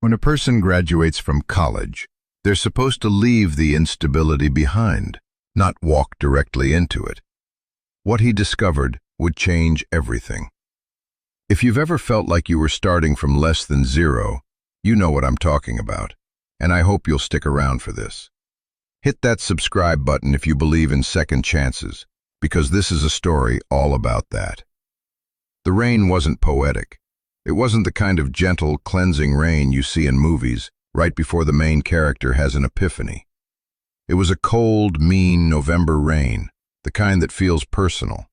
When a person graduates from college, they're supposed to leave the instability behind, not walk directly into it. What he discovered would change everything. If you've ever felt like you were starting from less than zero, you know what I'm talking about, and I hope you'll stick around for this. Hit that subscribe button if you believe in second chances, because this is a story all about that. The rain wasn't poetic. It wasn't the kind of gentle, cleansing rain you see in movies right before the main character has an epiphany. It was a cold, mean November rain, the kind that feels personal.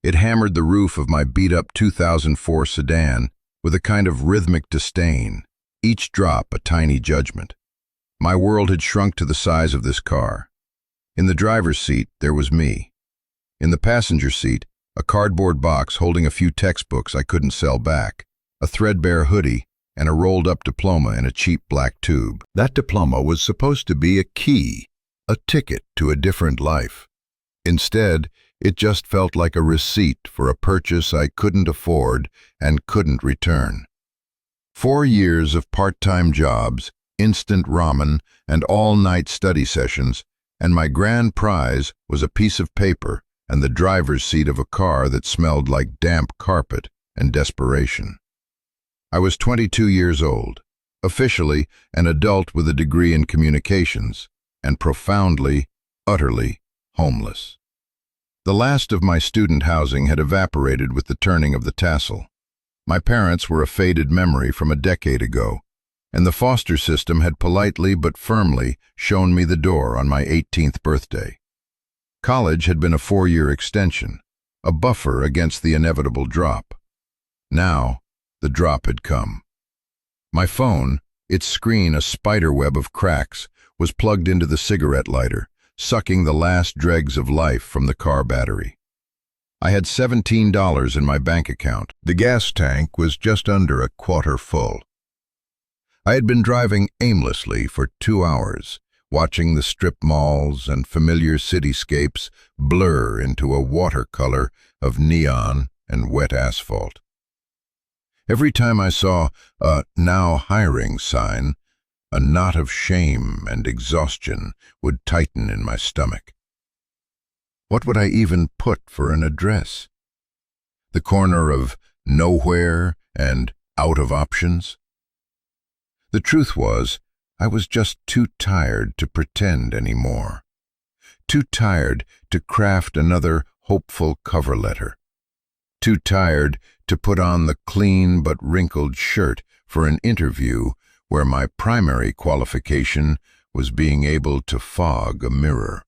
It hammered the roof of my beat-up 2004 sedan with a kind of rhythmic disdain, each drop a tiny judgment. My world had shrunk to the size of this car. In the driver's seat, there was me. In the passenger seat, a cardboard box holding a few textbooks I couldn't sell back, a threadbare hoodie, and a rolled-up diploma in a cheap black tube. That diploma was supposed to be a key, a ticket to a different life. Instead, it just felt like a receipt for a purchase I couldn't afford and couldn't return. 4 years of part-time jobs, instant ramen, and all-night study sessions, and my grand prize was a piece of paper and the driver's seat of a car that smelled like damp carpet and desperation. I was 22 years old, officially an adult with a degree in communications, and profoundly, utterly homeless. The last of my student housing had evaporated with the turning of the tassel. My parents were a faded memory from a decade ago, and the foster system had politely but firmly shown me the door on my 18th birthday. College had been a 4-year extension, a buffer against the inevitable drop. Now, the drop had come. My phone, its screen a spiderweb of cracks, was plugged into the cigarette lighter, sucking the last dregs of life from the car battery. I had $17 in my bank account. The gas tank was just under a quarter full. I had been driving aimlessly for 2 hours, watching the strip malls and familiar cityscapes blur into a watercolor of neon and wet asphalt. Every time I saw a "now hiring" sign, a knot of shame and exhaustion would tighten in my stomach. What would I even put for an address? The corner of nowhere and out of options? The truth was, I was just too tired to pretend anymore. Too tired to craft another hopeful cover letter. Too tired to put on the clean but wrinkled shirt for an interview where my primary qualification was being able to fog a mirror.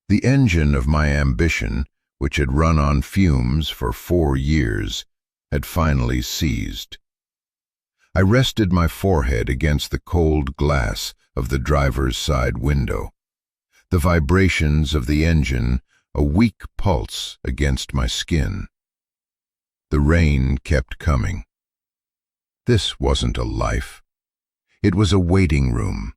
The engine of my ambition, which had run on fumes for 4 years, had finally seized. I rested my forehead against the cold glass of the driver's side window, the vibrations of the engine a weak pulse against my skin. The rain kept coming. This wasn't a life. It was a waiting room.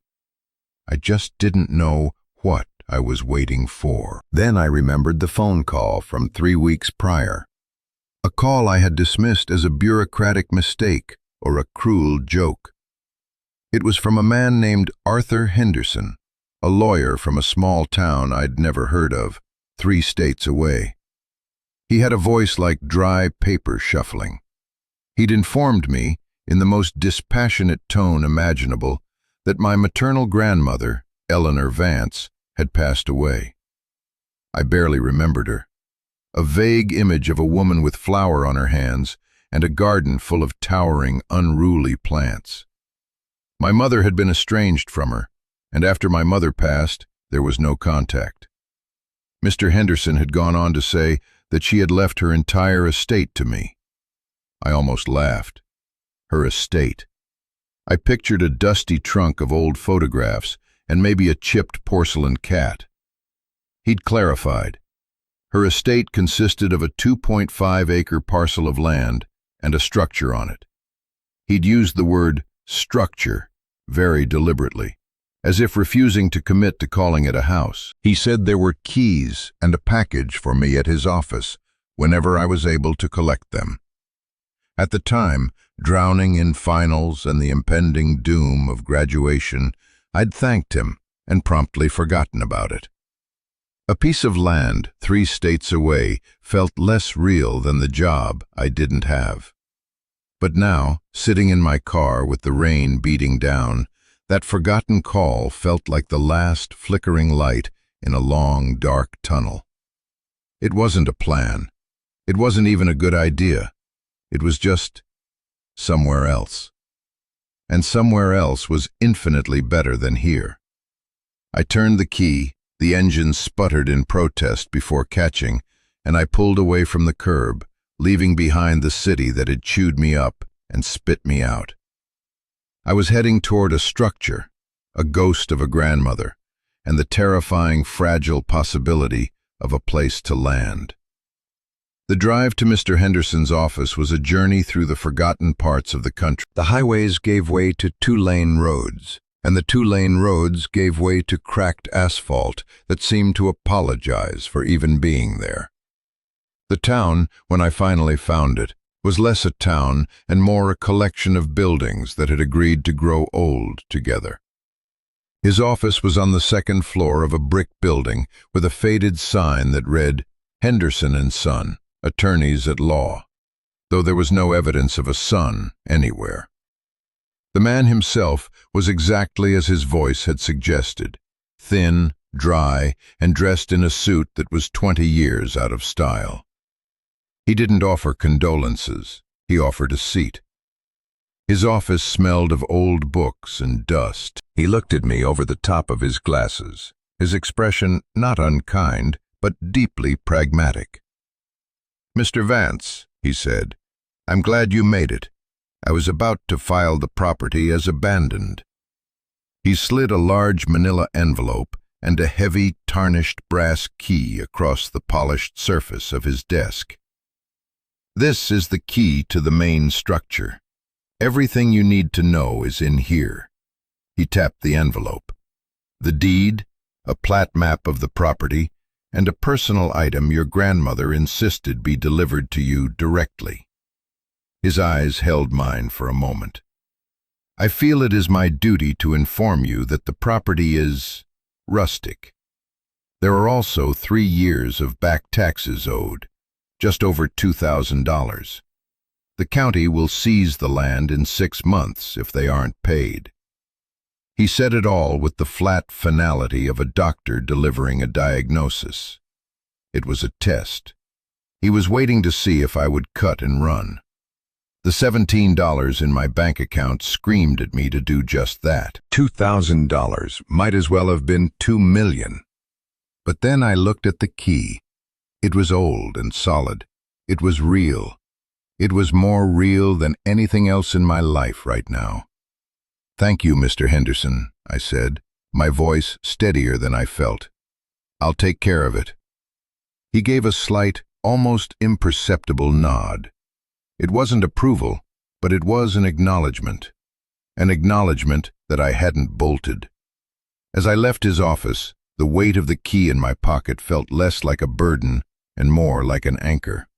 I just didn't know what I was waiting for. Then I remembered the phone call from 3 weeks prior. A call I had dismissed as a bureaucratic mistake or a cruel joke. It was from a man named Arthur Henderson, a lawyer from a small town I'd never heard of, 3 states away. He had a voice like dry paper shuffling. He'd informed me, in the most dispassionate tone imaginable, that my maternal grandmother, Eleanor Vance, had passed away. I barely remembered her. A vague image of a woman with flour on her hands and a garden full of towering, unruly plants. My mother had been estranged from her, and after my mother passed, there was no contact. Mr. Henderson had gone on to say that she had left her entire estate to me. I almost laughed. Her estate. I pictured a dusty trunk of old photographs and maybe a chipped porcelain cat. He'd clarified. Her estate consisted of a 2.5-acre parcel of land and a structure on it. He'd used the word structure very deliberately, as if refusing to commit to calling it a house. He said there were keys and a package for me at his office whenever I was able to collect them. At the time, drowning in finals and the impending doom of graduation, I'd thanked him and promptly forgotten about it. A piece of land 3 states away felt less real than the job I didn't have. But now, sitting in my car with the rain beating down, that forgotten call felt like the last flickering light in a long, dark tunnel. It wasn't a plan. It wasn't even a good idea. It was just somewhere else. And somewhere else was infinitely better than here. I turned the key, the engine sputtered in protest before catching, and I pulled away from the curb, leaving behind the city that had chewed me up and spit me out. I was heading toward a structure, a ghost of a grandmother, and the terrifying, fragile possibility of a place to land. The drive to Mr. Henderson's office was a journey through the forgotten parts of the country. The highways gave way to 2-lane roads, and the 2-lane roads gave way to cracked asphalt that seemed to apologize for even being there. The town, when I finally found it, was less a town and more a collection of buildings that had agreed to grow old together. His office was on the 2nd floor of a brick building with a faded sign that read, "Henderson and Son, Attorneys at Law," though there was no evidence of a son anywhere. The man himself was exactly as his voice had suggested, thin, dry, and dressed in a suit that was 20 years out of style. He didn't offer condolences, he offered a seat. His office smelled of old books and dust. He looked at me over the top of his glasses, his expression not unkind, but deeply pragmatic. "Mr. Vance," he said, "I'm glad you made it. I was about to file the property as abandoned." He slid a large manila envelope and a heavy, tarnished brass key across the polished surface of his desk. "This is the key to the main structure. Everything you need to know is in here." He tapped the envelope. The deed, a plat map of the property, and a personal item your grandmother insisted be delivered to you directly. His eyes held mine for a moment. "I feel it is my duty to inform you that the property is rustic. There are also 3 years of back taxes owed, just over $2,000. The county will seize the land in 6 months if they aren't paid." He said it all with the flat finality of a doctor delivering a diagnosis. It was a test. He was waiting to see if I would cut and run. The $17 in my bank account screamed at me to do just that. $2,000 might as well have been $2 million. But then I looked at the key. It was old and solid. It was real. It was more real than anything else in my life right now. "Thank you, Mr. Henderson," I said, my voice steadier than I felt. "I'll take care of it." He gave a slight, almost imperceptible nod. It wasn't approval, but it was an acknowledgement that I hadn't bolted. As I left his office, the weight of the key in my pocket felt less like a burden and more like an anchor.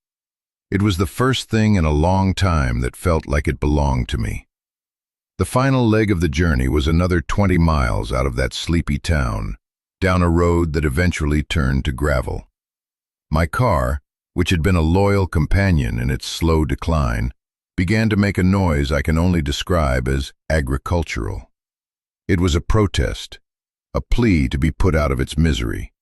It was the first thing in a long time that felt like it belonged to me. The final leg of the journey was another 20 miles out of that sleepy town, down a road that eventually turned to gravel. My car, which had been a loyal companion in its slow decline, began to make a noise I can only describe as agricultural. It was a protest, a plea to be put out of its misery.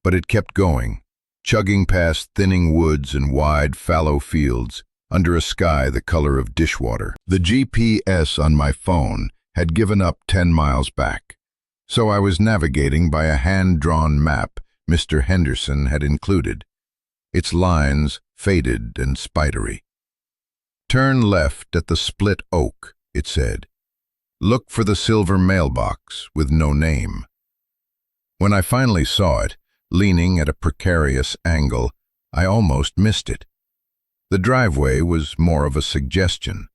But it kept going, chugging past thinning woods and wide, fallow fields, under a sky the color of dishwater. The GPS on my phone had given up 10 miles back, so I was navigating by a hand-drawn map Mr. Henderson had included, its lines faded and spidery. "Turn left at the split oak," it said. "Look for the silver mailbox with no name." When I finally saw it, leaning at a precarious angle, I almost missed it. The driveway was more of a suggestion,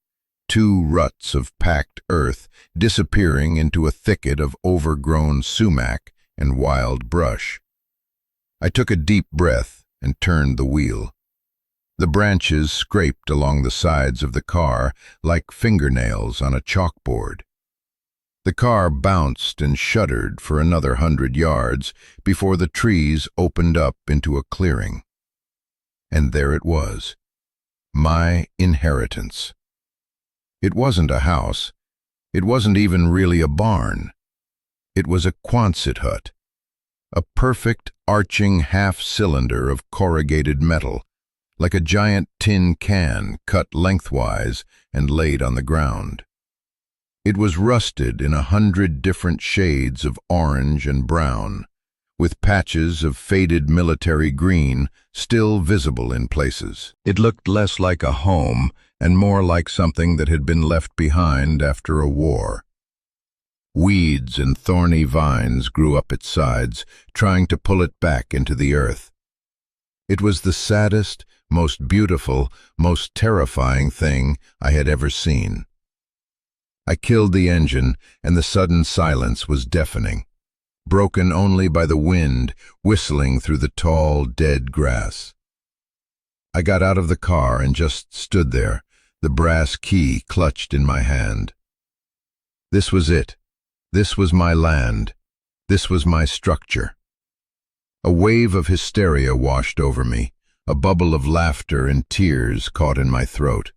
2 ruts of packed earth disappearing into a thicket of overgrown sumac and wild brush. I took a deep breath and turned the wheel. The branches scraped along the sides of the car like fingernails on a chalkboard. The car bounced and shuddered for another 100 yards before the trees opened up into a clearing. And there it was, my inheritance. It wasn't a house. It wasn't even really a barn. It was a Quonset hut, a perfect arching half-cylinder of corrugated metal, like a giant tin can cut lengthwise and laid on the ground. It was rusted in 100 different shades of orange and brown, with patches of faded military green still visible in places. It looked less like a home and more like something that had been left behind after a war. Weeds and thorny vines grew up its sides, trying to pull it back into the earth. It was the saddest, most beautiful, most terrifying thing I had ever seen. I killed the engine, and the sudden silence was deafening, broken only by the wind whistling through the tall, dead grass. I got out of the car and just stood there, the brass key clutched in my hand. This was it. This was my land. This was my structure. A wave of hysteria washed over me, a bubble of laughter and tears caught in my throat.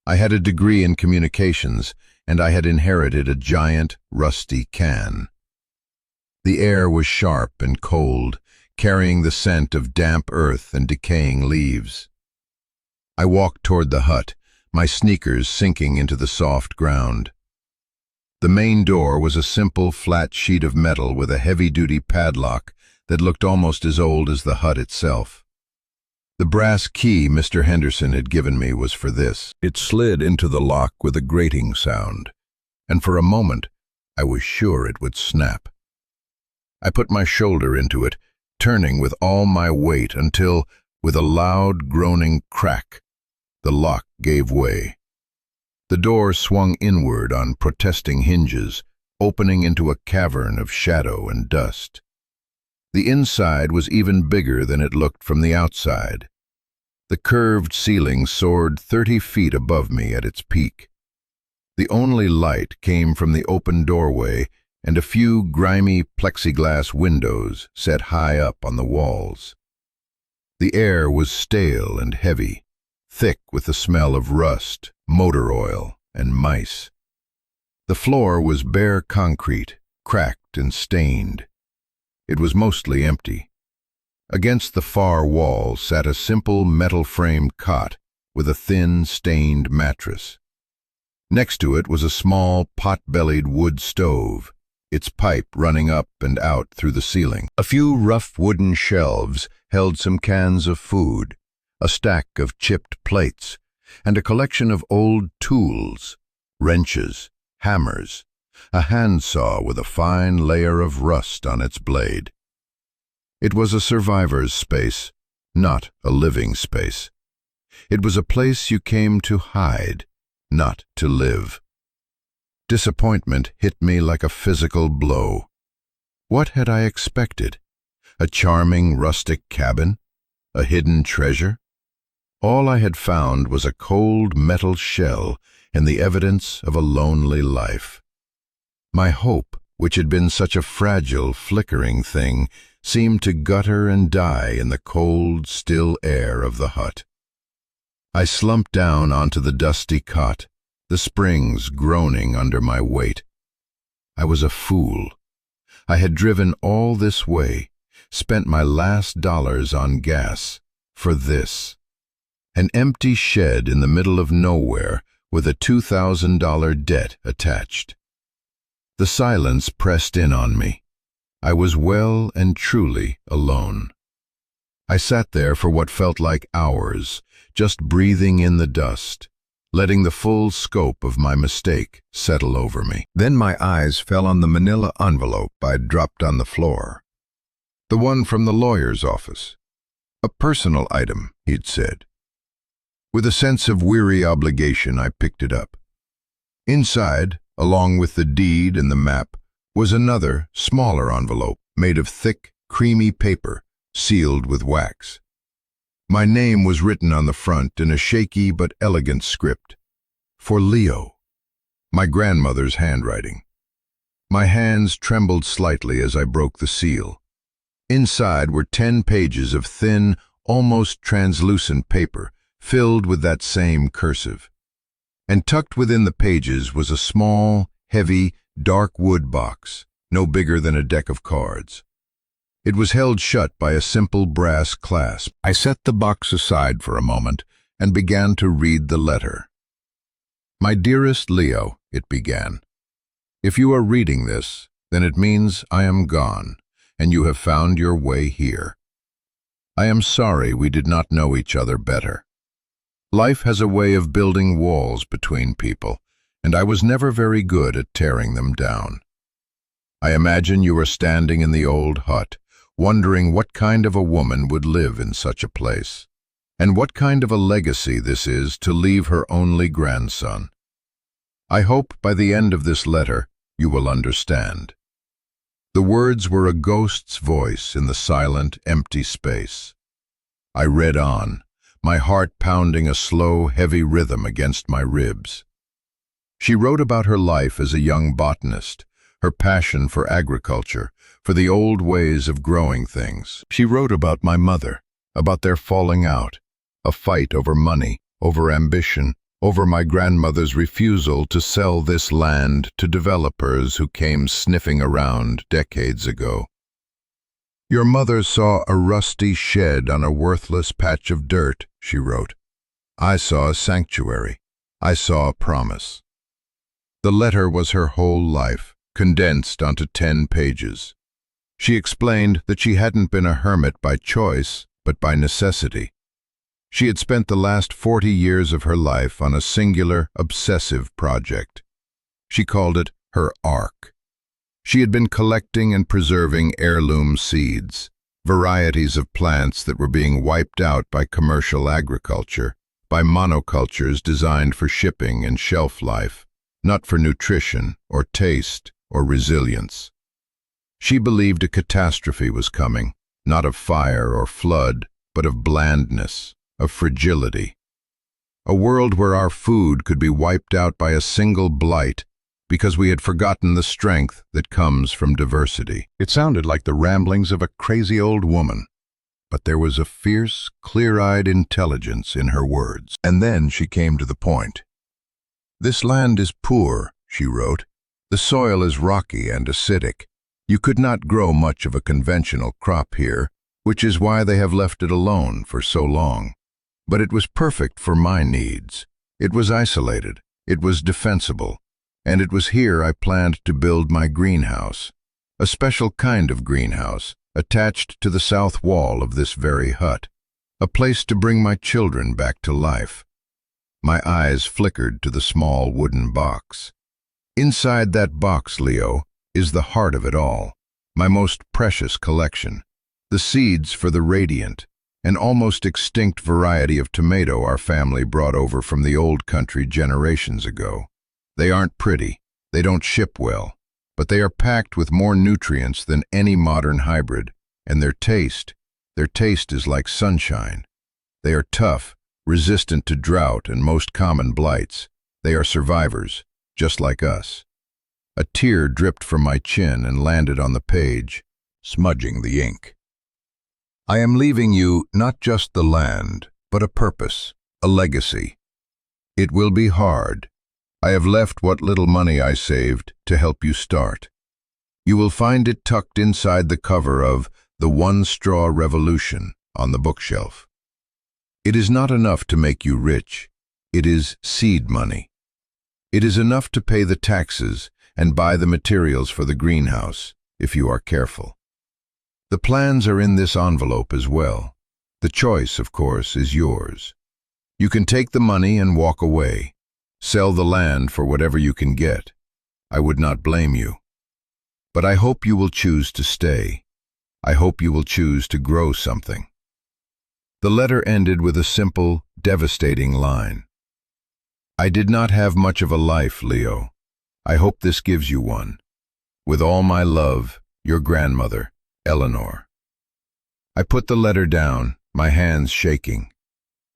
I had a degree in communications, and I had inherited a giant, rusty can. The air was sharp and cold, carrying the scent of damp earth and decaying leaves. I walked toward the hut, my sneakers sinking into the soft ground. The main door was a simple, flat sheet of metal with a heavy-duty padlock that looked almost as old as the hut itself. The brass key Mr. Henderson had given me was for this. It slid into the lock with a grating sound, and for a moment I was sure it would snap. I put my shoulder into it, turning with all my weight until, with a loud, groaning crack, the lock gave way. The door swung inward on protesting hinges, opening into a cavern of shadow and dust. The inside was even bigger than it looked from the outside. The curved ceiling soared 30 feet above me at its peak. The only light came from the open doorway and a few grimy plexiglass windows set high up on the walls. The air was stale and heavy, thick with the smell of rust, motor oil, and mice. The floor was bare concrete, cracked and stained. It was mostly empty. Against the far wall sat a simple metal-framed cot with a thin, stained mattress. Next to it was a small, pot-bellied wood stove, its pipe running up and out through the ceiling. A few rough wooden shelves held some cans of food, a stack of chipped plates, and a collection of old tools, wrenches, hammers, a handsaw with a fine layer of rust on its blade. It was a survivor's space, not a living space. It was a place you came to hide, not to live. Disappointment hit me like a physical blow. What had I expected? A charming rustic cabin? A hidden treasure? All I had found was a cold metal shell and the evidence of a lonely life. My hope, which had been such a fragile, flickering thing, seemed to gutter and die in the cold, still air of the hut. I slumped down onto the dusty cot, the springs groaning under my weight. I was a fool. I had driven all this way, spent my last dollars on gas, for this. An empty shed in the middle of nowhere with a $2,000 debt attached. The silence pressed in on me. I was well and truly alone. I sat there for what felt like hours, just breathing in the dust, letting the full scope of my mistake settle over me. Then my eyes fell on the manila envelope I'd dropped on the floor. The one from the lawyer's office. A personal item, he'd said. With a sense of weary obligation, I picked it up. Inside, along with the deed and the map, was another, smaller envelope made of thick, creamy paper, sealed with wax. My name was written on the front in a shaky but elegant script. For Leo. My grandmother's handwriting. My hands trembled slightly as I broke the seal. Inside were 10 pages of thin, almost translucent paper, filled with that same cursive. And tucked within the pages was a small, heavy, dark wood box, no bigger than a deck of cards. It was held shut by a simple brass clasp. I set the box aside for a moment and began to read the letter. My dearest Leo, it began. If you are reading this, then it means I am gone, and you have found your way here. I am sorry we did not know each other better. Life has a way of building walls between people, and I was never very good at tearing them down. I imagine you are standing in the old hut, wondering what kind of a woman would live in such a place, and what kind of a legacy this is to leave her only grandson. I hope by the end of this letter you will understand. The words were a ghost's voice in the silent, empty space. I read on, my heart pounding a slow, heavy rhythm against my ribs. She wrote about her life as a young botanist, her passion for agriculture, for the old ways of growing things. She wrote about my mother, about their falling out, a fight over money, over ambition, over my grandmother's refusal to sell this land to developers who came sniffing around decades ago. Your mother saw a rusty shed on a worthless patch of dirt, she wrote. I saw a sanctuary. I saw a promise. The letter was her whole life, condensed onto 10 pages. She explained that she hadn't been a hermit by choice, but by necessity. She had spent the last 40 years of her life on a singular, obsessive project. She called it her ark. She had been collecting and preserving heirloom seeds, varieties of plants that were being wiped out by commercial agriculture, by monocultures designed for shipping and shelf life, not for nutrition or taste or resilience. She believed a catastrophe was coming, not of fire or flood, but of blandness, of fragility. A world where our food could be wiped out by a single blight because we had forgotten the strength that comes from diversity. It sounded like the ramblings of a crazy old woman, but there was a fierce, clear-eyed intelligence in her words. And then she came to the point. This land is poor, she wrote. The soil is rocky and acidic. You could not grow much of a conventional crop here, which is why they have left it alone for so long. But it was perfect for my needs. It was isolated. It was defensible. And it was here I planned to build my greenhouse, a special kind of greenhouse, attached to the south wall of this very hut, a place to bring my children back to life. My eyes flickered to the small wooden box. Inside that box, Leo, is the heart of it all, my most precious collection, the seeds for the radiant, an almost extinct variety of tomato our family brought over from the old country generations ago. They aren't pretty, they don't ship well, but they are packed with more nutrients than any modern hybrid, and their taste is like sunshine. They are tough, resistant to drought and most common blights. They are survivors, just like us. A tear dripped from my chin and landed on the page, smudging the ink. I am leaving you not just the land, but a purpose, a legacy. It will be hard. I have left what little money I saved to help you start. You will find it tucked inside the cover of The One Straw Revolution on the bookshelf. It is not enough to make you rich. It is seed money. It is enough to pay the taxes and buy the materials for the greenhouse, if you are careful. The plans are in this envelope as well. The choice, of course, is yours. You can take the money and walk away. Sell the land for whatever you can get. I would not blame you. But I hope you will choose to stay. I hope you will choose to grow something. The letter ended with a simple, devastating line. I did not have much of a life, Leo. I hope this gives you one. With all my love, your grandmother, Eleanor. I put the letter down my hands shaking.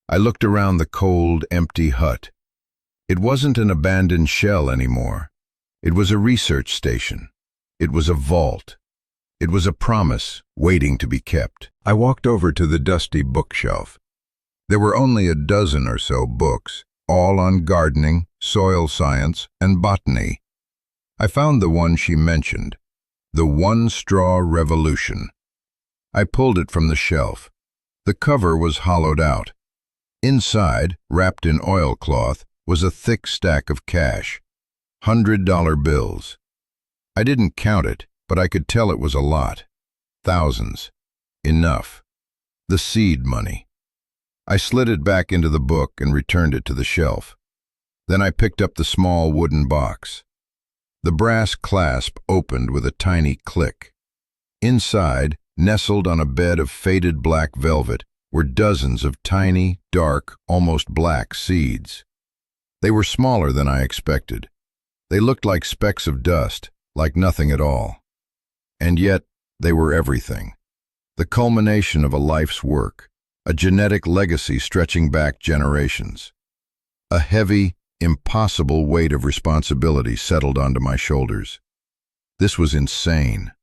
I looked around the cold, empty hut. It wasn't an abandoned shell anymore. It was a research station. It was a vault. It was a promise waiting to be kept. I walked over to the dusty bookshelf. There were only a dozen or so books, all on gardening, soil science, and botany. I found the one she mentioned, The One Straw Revolution. I pulled it from the shelf. The cover was hollowed out. Inside, wrapped in oilcloth, was a thick stack of cash, $100 bills. I didn't count it, but I could tell it was a lot. Thousands. Enough. The seed money. I slid it back into the book and returned it to the shelf. Then I picked up the small wooden box. The brass clasp opened with a tiny click. Inside, nestled on a bed of faded black velvet, were dozens of tiny, dark, almost black seeds. They were smaller than I expected. They looked like specks of dust, like nothing at all. And yet, they were everything. The culmination of a life's work, a genetic legacy stretching back generations. A heavy, impossible weight of responsibility settled onto my shoulders. This was insane.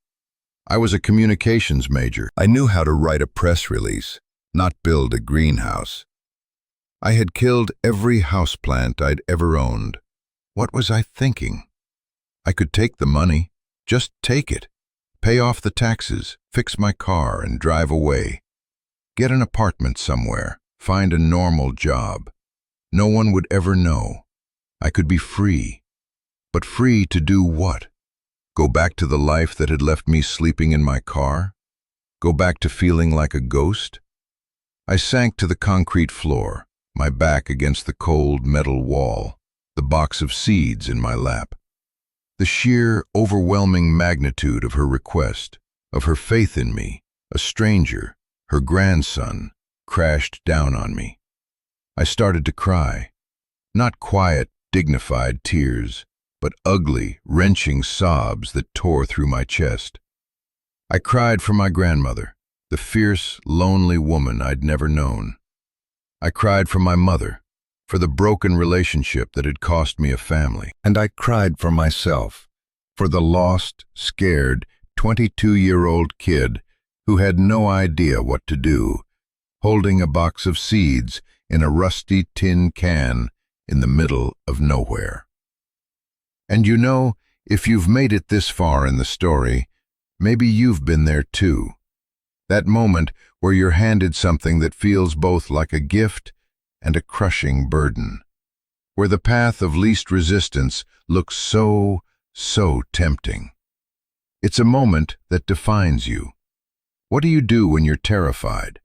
I was a communications major. I knew how to write a press release, not build a greenhouse. I had killed every houseplant I'd ever owned. What was I thinking? I could take the money, just take it, pay off the taxes, fix my car, and drive away. Get an apartment somewhere, find a normal job. No one would ever know. I could be free. But free to do what? Go back to the life that had left me sleeping in my car? Go back to feeling like a ghost? I sank to the concrete floor, my back against the cold metal wall, the box of seeds in my lap. The sheer, overwhelming magnitude of her request, of her faith in me, a stranger, her grandson, crashed down on me. I started to cry. Not quiet, dignified tears, but ugly, wrenching sobs that tore through my chest. I cried for my grandmother, the fierce, lonely woman I'd never known. I cried for my mother, for the broken relationship that had cost me a family. And I cried for myself, for the lost, scared, 22-year-old kid who had no idea what to do, holding a box of seeds in a rusty tin can in the middle of nowhere. And you know, if you've made it this far in the story, maybe you've been there too. That moment where you're handed something that feels both like a gift and a crushing burden. Where the path of least resistance looks so tempting. It's a moment that defines you. What do you do when you're terrified?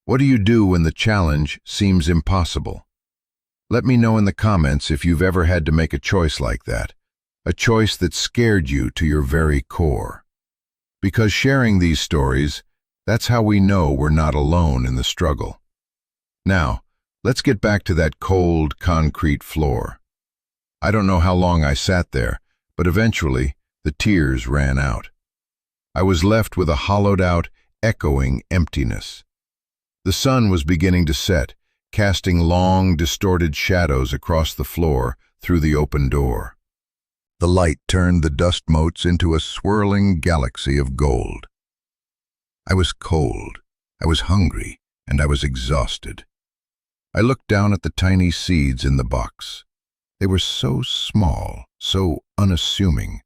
What do you do when the challenge seems impossible? Let me know in the comments if you've ever had to make a choice like that. A choice that scared you to your very core. Because sharing these stories, that's how we know we're not alone in the struggle. Now, let's get back to that cold, concrete floor. I don't know how long I sat there, but eventually, the tears ran out. I was left with a hollowed-out, echoing emptiness. The sun was beginning to set, casting long, distorted shadows across the floor through the open door. The light turned the dust motes into a swirling galaxy of gold. I was cold, I was hungry, and I was exhausted. I looked down at the tiny seeds in the box. They were so small, so unassuming.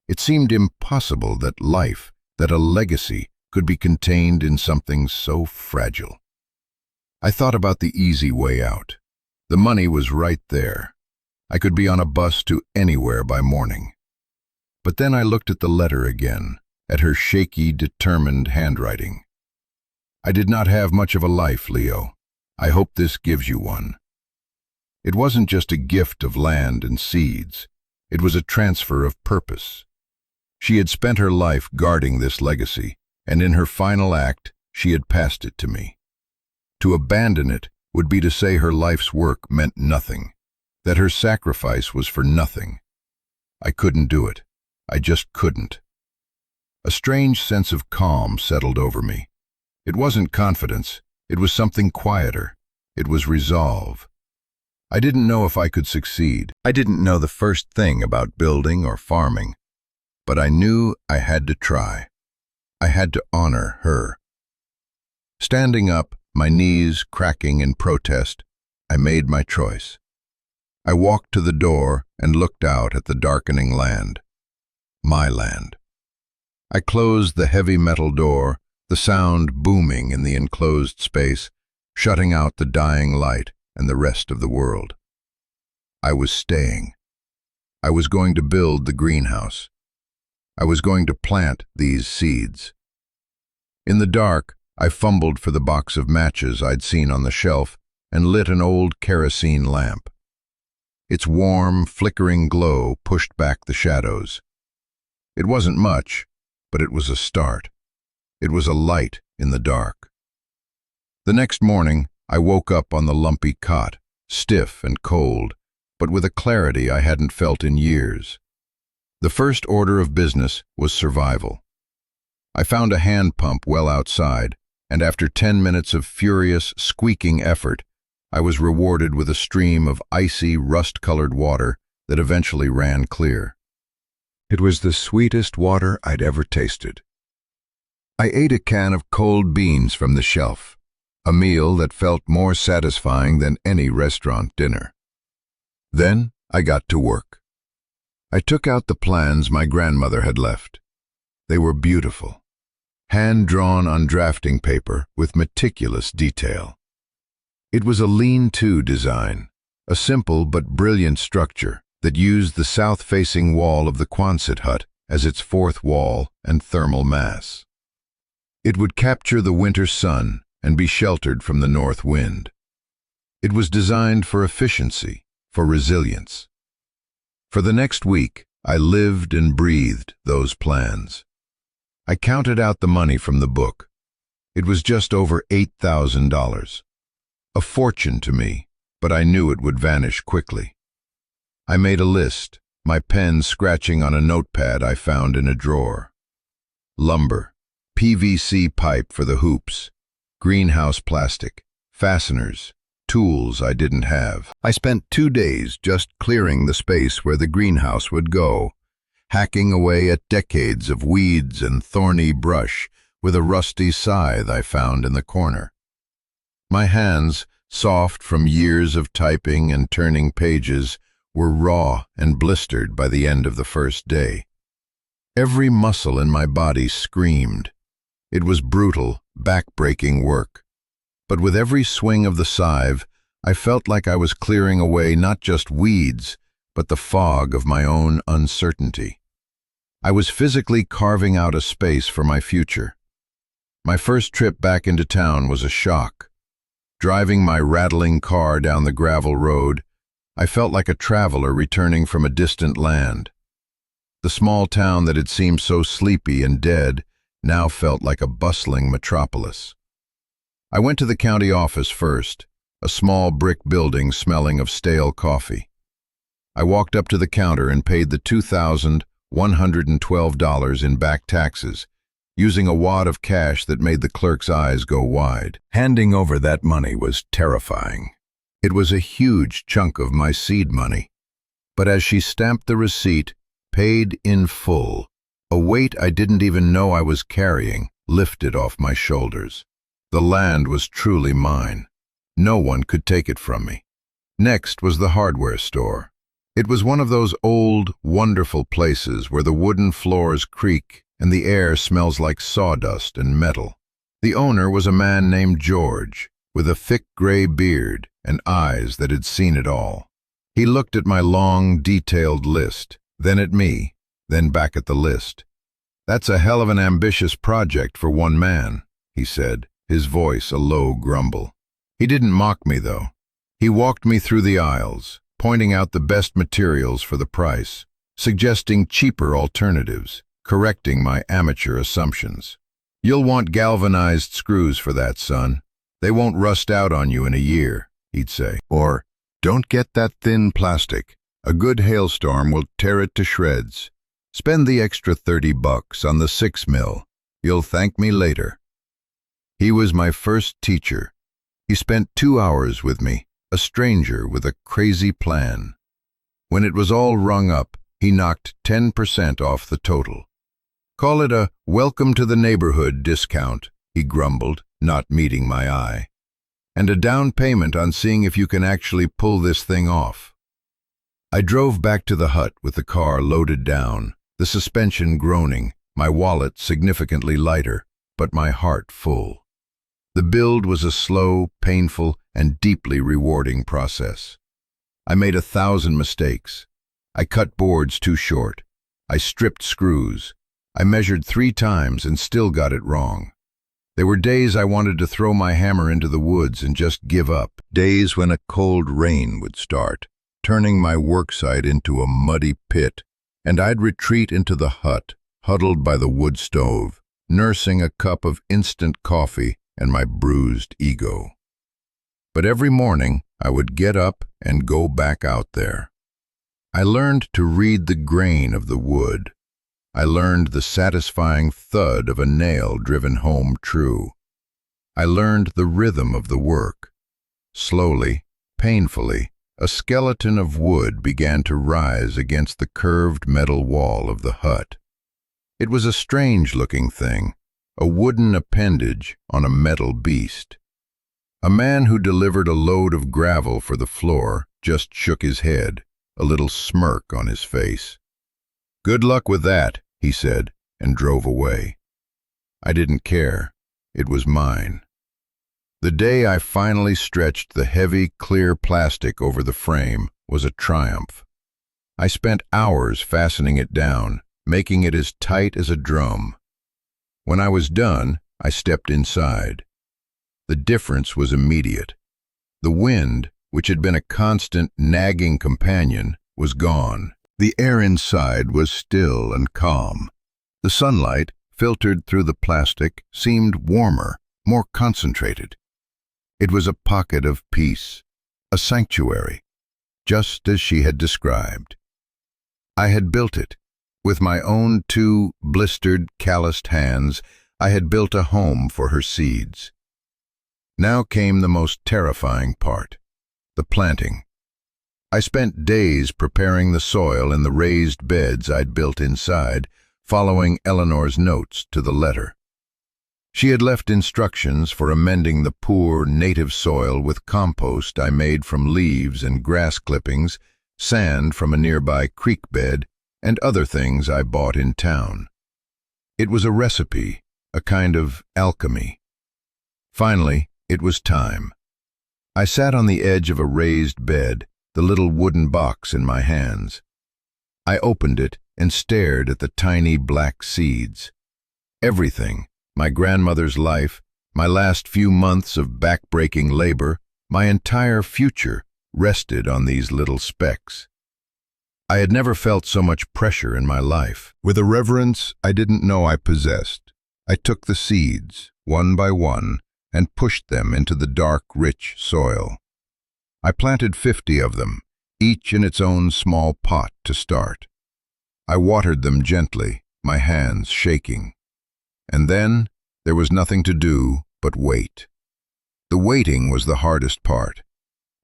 It seemed impossible that life, that a legacy, could be contained in something so fragile. I thought about the easy way out. The money was right there. I could be on a bus to anywhere by morning. But then I looked at the letter again, at her shaky, determined handwriting. I did not have much of a life, Leo. I hope this gives you one. It wasn't just a gift of land and seeds. It was a transfer of purpose. She had spent her life guarding this legacy, and in her final act, she had passed it to me. To abandon it would be to say her life's work meant nothing, that her sacrifice was for nothing. I couldn't do it. I just couldn't. A strange sense of calm settled over me. It wasn't confidence, It was something quieter. It was resolve. I didn't know if I could succeed. I didn't know the first thing about building or farming, but I knew I had to try. I had to honor her. Standing up, my knees cracking in protest, I made my choice. I walked to the door and looked out at the darkening land. My land. I closed the heavy metal door, the sound booming in the enclosed space, shutting out the dying light and the rest of the world. I was staying. I was going to build the greenhouse. I was going to plant these seeds. In the dark, I fumbled for the box of matches I'd seen on the shelf and lit an old kerosene lamp. Its warm, flickering glow pushed back the shadows. It wasn't much, but it was a start. It was a light in the dark. The next morning, I woke up on the lumpy cot, stiff and cold, but with a clarity I hadn't felt in years. The first order of business was survival. I found a hand pump well outside, and after 10 minutes of furious, squeaking effort, I was rewarded with a stream of icy, rust-colored water that eventually ran clear. It was the sweetest water I'd ever tasted. I ate a can of cold beans from the shelf, a meal that felt more satisfying than any restaurant dinner. Then I got to work. I took out the plans my grandmother had left. They were beautiful, hand-drawn on drafting paper with meticulous detail. It was a lean-to design, a simple but brilliant structure that used the south-facing wall of the Quonset hut as its fourth wall and thermal mass. It would capture the winter sun and be sheltered from the north wind. It was designed for efficiency, for resilience. For the next week, I lived and breathed those plans. I counted out the money from the book. It was just over $8,000. A fortune to me, but I knew it would vanish quickly. I made a list, my pen scratching on a notepad I found in a drawer. Lumber, PVC pipe for the hoops, greenhouse plastic, fasteners, tools I didn't have. I spent 2 days just clearing the space where the greenhouse would go, hacking away at decades of weeds and thorny brush with a rusty scythe I found in the corner. My hands, soft from years of typing and turning pages, were raw and blistered by the end of the first day. Every muscle in my body screamed. It was brutal, back-breaking work. But with every swing of the scythe, I felt like I was clearing away not just weeds, but the fog of my own uncertainty. I was physically carving out a space for my future. My first trip back into town was a shock. Driving my rattling car down the gravel road, I felt like a traveler returning from a distant land. The small town that had seemed so sleepy and dead now felt like a bustling metropolis. I went to the county office first, a small brick building smelling of stale coffee. I walked up to the counter and paid the $2,112 in back taxes, using a wad of cash that made the clerk's eyes go wide. Handing over that money was terrifying. It was a huge chunk of my seed money. But as she stamped the receipt, paid in full, a weight I didn't even know I was carrying lifted off my shoulders. The land was truly mine. No one could take it from me. Next was the hardware store. It was one of those old, wonderful places where the wooden floors creak and the air smells like sawdust and metal. The owner was a man named George, with a thick gray beard and eyes that had seen it all. He looked at my long, detailed list, then at me, then back at the list. "That's a hell of an ambitious project for one man," he said, his voice a low grumble. He didn't mock me, though. He walked me through the aisles, pointing out the best materials for the price, suggesting cheaper alternatives, correcting my amateur assumptions. "You'll want galvanized screws for that, son. They won't rust out on you in a year," he'd say. Or, "Don't get that thin plastic. A good hailstorm will tear it to shreds. Spend the extra $30 on the 6 mil. You'll thank me later." He was my first teacher, He spent 2 hours with me, a stranger with a crazy plan. When it was all rung up, he knocked 10% off the total. "Call it a welcome to the neighborhood discount," he grumbled, not meeting my eye. "And a down payment on seeing if you can actually pull this thing off." I drove back to the hut with the car loaded down, the suspension groaning, my wallet significantly lighter, but my heart full. The build was a slow, painful, and deeply rewarding process. I made 1,000 mistakes. I cut boards too short. I stripped screws. I measured 3 times and still got it wrong. There were days I wanted to throw my hammer into the woods and just give up. Days when a cold rain would start, turning my worksite into a muddy pit, and I'd retreat into the hut, huddled by the wood stove, nursing a cup of instant coffee and my bruised ego. But every morning I would get up and go back out there. I learned to read the grain of the wood. I learned the satisfying thud of a nail driven home true. I learned the rhythm of the work. Slowly, painfully, a skeleton of wood began to rise against the curved metal wall of the hut. It was a strange-looking thing, a wooden appendage on a metal beast. A man who delivered a load of gravel for the floor just shook his head, a little smirk on his face. "Good luck with that," he said, and drove away. I didn't care. It was mine. The day I finally stretched the heavy, clear plastic over the frame was a triumph. I spent hours fastening it down, making it as tight as a drum. When I was done, I stepped inside. The difference was immediate. The wind, which had been a constant, nagging companion, was gone. The air inside was still and calm. The sunlight, filtered through the plastic, seemed warmer, more concentrated. It was a pocket of peace, a sanctuary, just as she had described. I had built it. With my own 2 blistered, calloused hands, I had built a home for her seeds. Now came the most terrifying part, the planting. I spent days preparing the soil in the raised beds I'd built inside, following Eleanor's notes to the letter. She had left instructions for amending the poor, native soil with compost I made from leaves and grass clippings, sand from a nearby creek bed, and other things I bought in town. It was a recipe, a kind of alchemy. Finally, it was time. I sat on the edge of a raised bed, the little wooden box in my hands. I opened it and stared at the tiny black seeds. Everything, my grandmother's life, my last few months of back-breaking labor, my entire future rested on these little specks. I had never felt so much pressure in my life. With a reverence I didn't know I possessed, I took the seeds, one by one, and pushed them into the dark, rich soil. I planted 50 of them, each in its own small pot to start. I watered them gently, my hands shaking. And then there was nothing to do but wait. The waiting was the hardest part.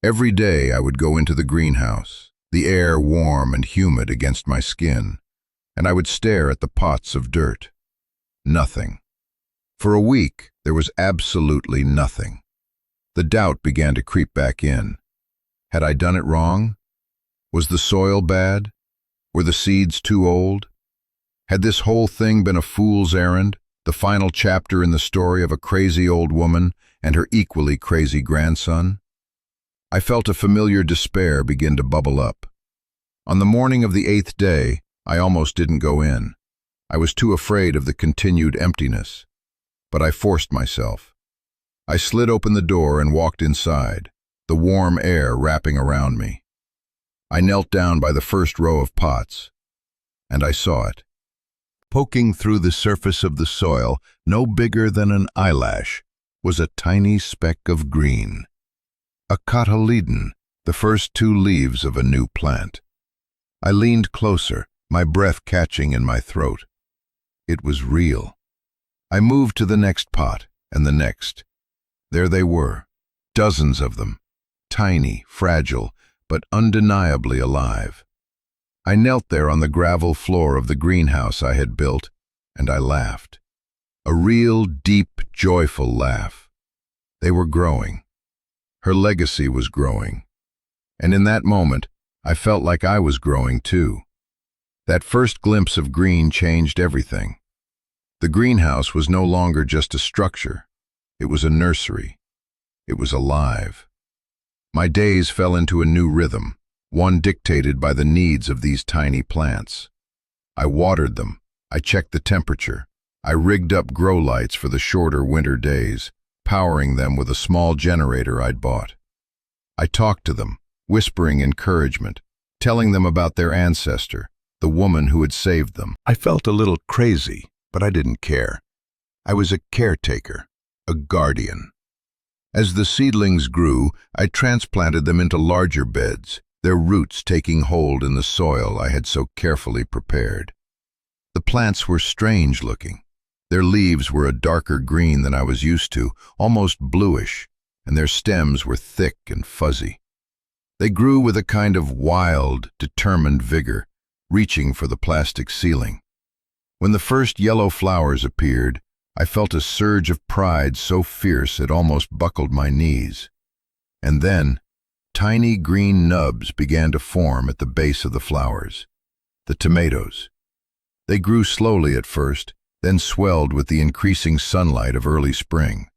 Every day I would go into the greenhouse, the air warm and humid against my skin, and I would stare at the pots of dirt. Nothing. For a week, there was absolutely nothing. The doubt began to creep back in. Had I done it wrong? Was the soil bad? Were the seeds too old? Had this whole thing been a fool's errand, the final chapter in the story of a crazy old woman and her equally crazy grandson? I felt a familiar despair begin to bubble up. On the morning of the 8th day, I almost didn't go in. I was too afraid of the continued emptiness. But I forced myself. I slid open the door and walked inside, the warm air wrapping around me. I knelt down by the first row of pots, and I saw it. Poking through the surface of the soil, no bigger than an eyelash, was a tiny speck of green. A cotyledon, the first 2 leaves of a new plant. I leaned closer, my breath catching in my throat. It was real. I moved to the next pot, and the next. There they were, dozens of them, tiny, fragile, but undeniably alive. I knelt there on the gravel floor of the greenhouse I had built, and I laughed. A real, deep, joyful laugh. They were growing. Her legacy was growing. And in that moment, I felt like I was growing too. That first glimpse of green changed everything. The greenhouse was no longer just a structure. It was a nursery. It was alive. My days fell into a new rhythm, one dictated by the needs of these tiny plants. I watered them. I checked the temperature. I rigged up grow lights for the shorter winter days, powering them with a small generator I'd bought. I talked to them, whispering encouragement, telling them about their ancestor, the woman who had saved them. I felt a little crazy, but I didn't care. I was a caretaker, a guardian. As the seedlings grew, I transplanted them into larger beds, their roots taking hold in the soil I had so carefully prepared. The plants were strange looking. Their leaves were a darker green than I was used to, almost bluish, and their stems were thick and fuzzy. They grew with a kind of wild, determined vigor, reaching for the plastic ceiling. When the first yellow flowers appeared, I felt a surge of pride so fierce it almost buckled my knees. And then, tiny green nubs began to form at the base of the flowers. The tomatoes. They grew slowly at first, then swelled with the increasing sunlight of early spring.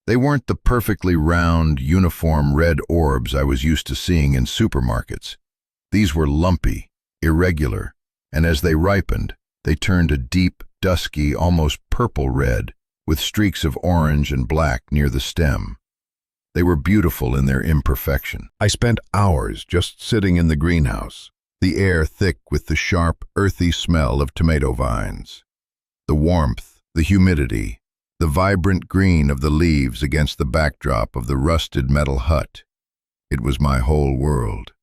They weren't the perfectly round, uniform red orbs I was used to seeing in supermarkets. These were lumpy, irregular, and as they ripened, they turned a deep, dusky, almost purple red, with streaks of orange and black near the stem. They were beautiful in their imperfection. I spent hours just sitting in the greenhouse, the air thick with the sharp, earthy smell of tomato vines. The warmth, the humidity, the vibrant green of the leaves against the backdrop of the rusted metal hut. It was my whole world.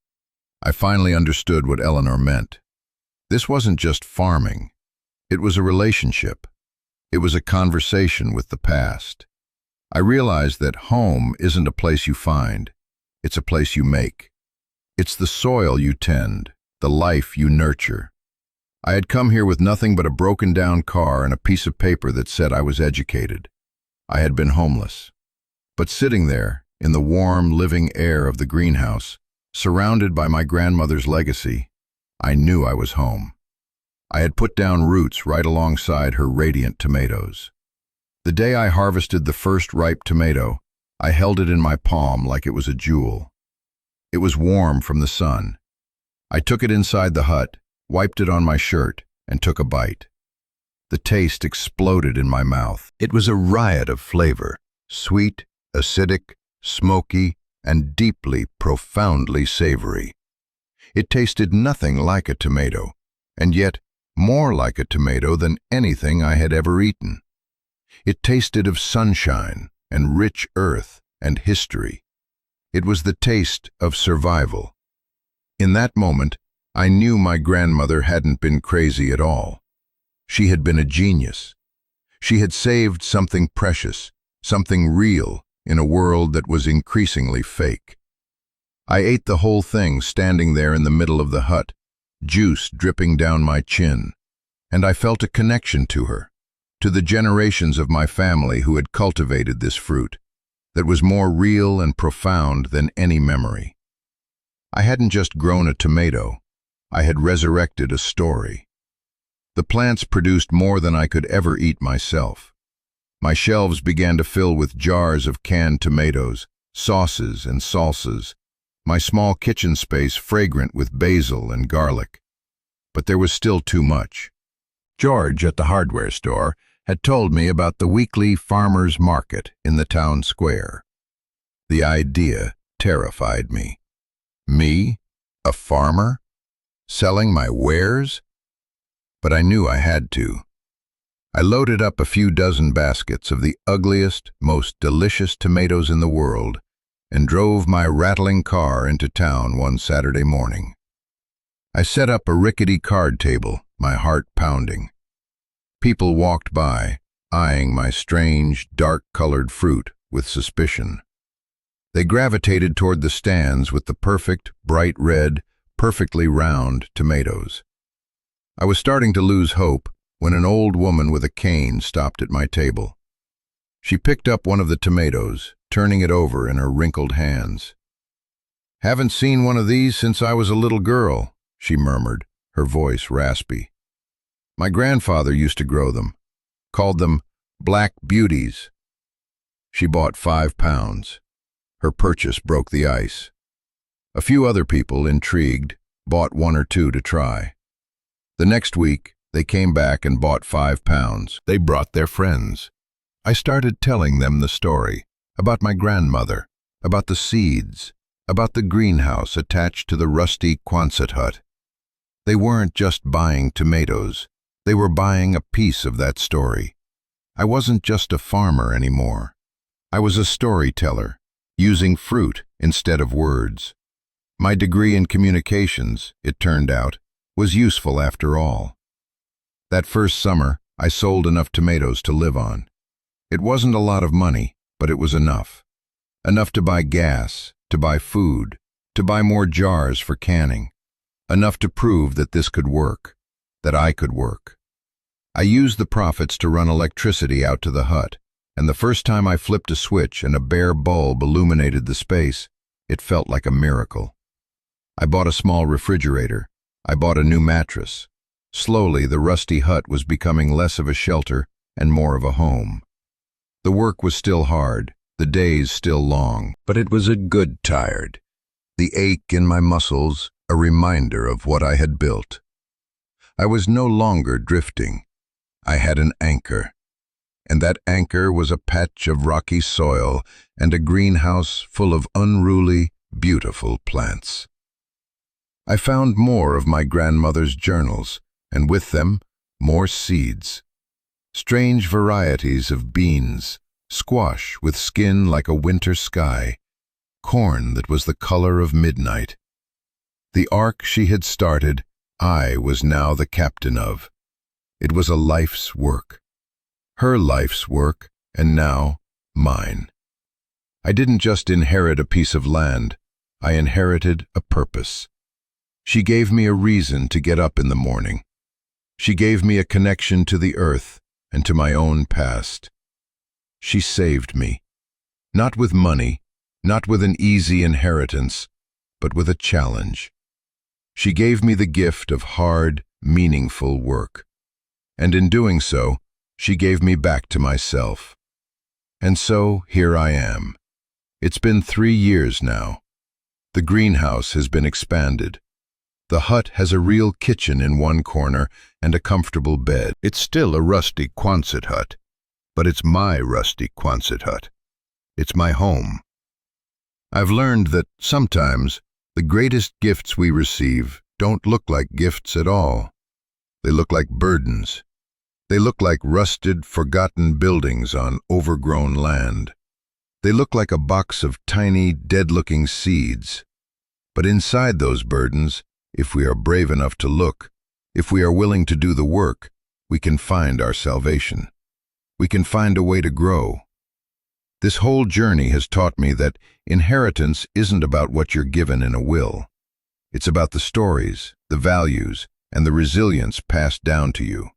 I finally understood what Eleanor meant. This wasn't just farming. It was a relationship. It was a conversation with the past. I realized that home isn't a place you find. It's a place you make. It's the soil you tend, the life you nurture. I had come here with nothing but a broken-down car and a piece of paper that said I was educated. I had been homeless. But sitting there, in the warm, living air of the greenhouse, surrounded by my grandmother's legacy, I knew I was home. I had put down roots right alongside her radiant tomatoes. The day I harvested the first ripe tomato, I held it in my palm like it was a jewel. It was warm from the sun. I took it inside the hut, wiped it on my shirt, and took a bite. The taste exploded in my mouth. It was a riot of flavor, sweet, acidic, smoky, and deeply, profoundly savory. It tasted nothing like a tomato, and yet more like a tomato than anything I had ever eaten. It tasted of sunshine and rich earth and history. It was the taste of survival. In that moment, I knew my grandmother hadn't been crazy at all. She had been a genius. She had saved something precious, something real, in a world that was increasingly fake. I ate the whole thing standing there in the middle of the hut, juice dripping down my chin, and I felt a connection to her, to the generations of my family who had cultivated this fruit, that was more real and profound than any memory. I hadn't just grown a tomato, I had resurrected a story. The plants produced more than I could ever eat myself. My shelves began to fill with jars of canned tomatoes, sauces and salsas, my small kitchen space fragrant with basil and garlic. But there was still too much. George at the hardware store had told me about the weekly farmers' market in the town square. The idea terrified me. Me, a farmer, selling my wares? But I knew I had to. I loaded up a few dozen baskets of the ugliest, most delicious tomatoes in the world and drove my rattling car into town one Saturday morning. I set up a rickety card table, my heart pounding. People walked by, eyeing my strange, dark-colored fruit with suspicion. They gravitated toward the stands with the perfect, bright red, perfectly round tomatoes. I was starting to lose hope when an old woman with a cane stopped at my table. She picked up one of the tomatoes, turning it over in her wrinkled hands. "Haven't seen one of these since I was a little girl," she murmured, her voice raspy. "My grandfather used to grow them, called them black beauties." She bought 5 pounds. Her purchase broke the ice. A few other people, intrigued, bought 1 or 2 to try. The next week, they came back and bought 5 pounds. They brought their friends. I started telling them the story, about my grandmother, about the seeds, about the greenhouse attached to the rusty Quonset hut. They weren't just buying tomatoes, they were buying a piece of that story. I wasn't just a farmer anymore. I was a storyteller, using fruit instead of words. My degree in communications, it turned out, was useful after all. That first summer, I sold enough tomatoes to live on. It wasn't a lot of money, but it was enough. Enough to buy gas, to buy food, to buy more jars for canning. Enough to prove that this could work, that I could work. I used the profits to run electricity out to the hut, and the first time I flipped a switch and a bare bulb illuminated the space, it felt like a miracle. I bought a small refrigerator. I bought a new mattress. Slowly, the rusty hut was becoming less of a shelter and more of a home. The work was still hard, the days still long, but it was a good tired. The ache in my muscles, a reminder of what I had built. I was no longer drifting. I had an anchor. And that anchor was a patch of rocky soil and a greenhouse full of unruly, beautiful plants. I found more of my grandmother's journals, and with them, more seeds. Strange varieties of beans, squash with skin like a winter sky, corn that was the color of midnight. The ark she had started, I was now the captain of. It was a life's work. Her life's work, and now mine. I didn't just inherit a piece of land, I inherited a purpose. She gave me a reason to get up in the morning. She gave me a connection to the earth and to my own past. She saved me, not with money, not with an easy inheritance, but with a challenge. She gave me the gift of hard, meaningful work. And in doing so, she gave me back to myself. And so, here I am. It's been 3 years now. The greenhouse has been expanded. The hut has a real kitchen in one corner and a comfortable bed. It's still a rusty Quonset hut, but it's my rusty Quonset hut. It's my home. I've learned that sometimes the greatest gifts we receive don't look like gifts at all. They look like burdens. They look like rusted, forgotten buildings on overgrown land. They look like a box of tiny, dead-looking seeds. But inside those burdens, if we are brave enough to look, if we are willing to do the work, we can find our salvation. We can find a way to grow. This whole journey has taught me that inheritance isn't about what you're given in a will. It's about the stories, the values, and the resilience passed down to you.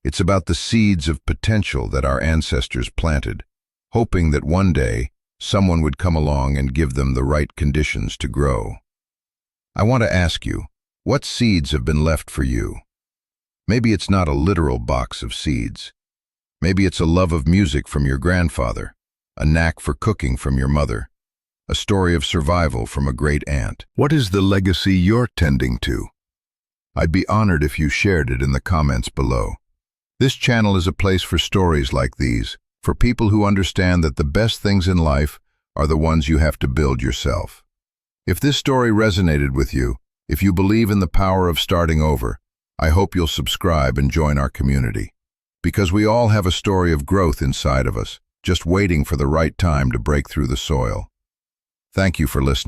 It's about the seeds of potential that our ancestors planted, hoping that one day someone would come along and give them the right conditions to grow. I want to ask you, what seeds have been left for you? Maybe it's not a literal box of seeds. Maybe it's a love of music from your grandfather, a knack for cooking from your mother, a story of survival from a great aunt. What is the legacy you're tending to? I'd be honored if you shared it in the comments below. This channel is a place for stories like these, for people who understand that the best things in life are the ones you have to build yourself. If this story resonated with you, if you believe in the power of starting over, I hope you'll subscribe and join our community. Because we all have a story of growth inside of us, just waiting for the right time to break through the soil. Thank you for listening.